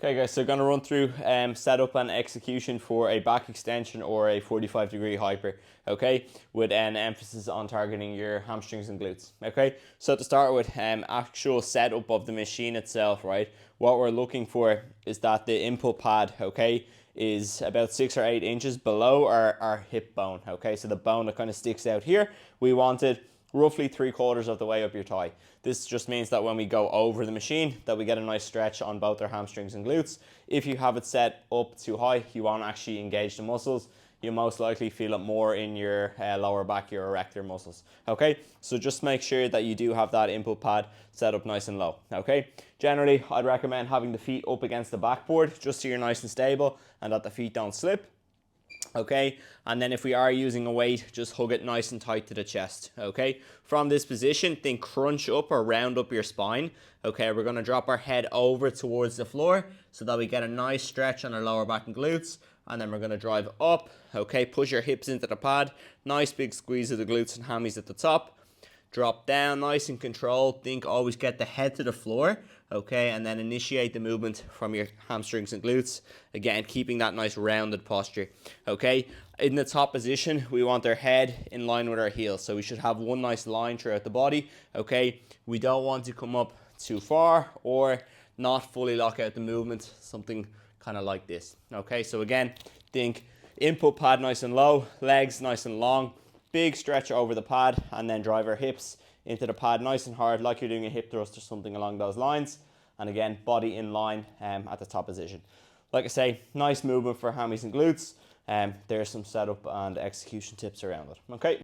Okay guys, so gonna run through setup and execution for a back extension or a 45-degree hyper, okay, with an emphasis on targeting your hamstrings and glutes, okay. So to start with, actual setup of the machine itself, right, what we're looking for is that the input pad, okay, is about 6 or 8 inches below our hip bone, okay, so the bone that kind of sticks out here, we want it roughly 3/4 of the way up your thigh. This just means that when we go over the machine, that we get a nice stretch on both our hamstrings and glutes. If you have it set up too high, you won't actually engage the muscles. You most likely feel it more in your lower back, your erector muscles. Okay, so just make sure that you do have that input pad set up nice and low. Okay, generally I'd recommend having the feet up against the backboard just so you're nice and stable and that the feet don't slip. Okay, and then if we are using a weight, just hug it nice and tight to the chest. Okay, from this position, then crunch up or round up your spine. Okay, we're going to drop our head over towards the floor so that we get a nice stretch on our lower back and glutes, and then we're going to drive up. Okay, push your hips into the pad, nice big squeeze of the glutes and hammies at the top. Drop down nice and controlled. Think always get the head to the floor, okay, and then initiate the movement from your hamstrings and glutes. Again, keeping that nice rounded posture, okay. In the top position, we want our head in line with our heels, so we should have one nice line throughout the body, okay. We don't want to come up too far or not fully lock out the movement, something kind of like this, okay. So again, think input pad nice and low, legs nice and long, big stretch over the pad, and then drive our hips into the pad nice and hard like you're doing a hip thrust or something along those lines. And again, body in line at the top position. Like I say, nice movement for hammies and glutes. There's some setup and execution tips around it. Okay.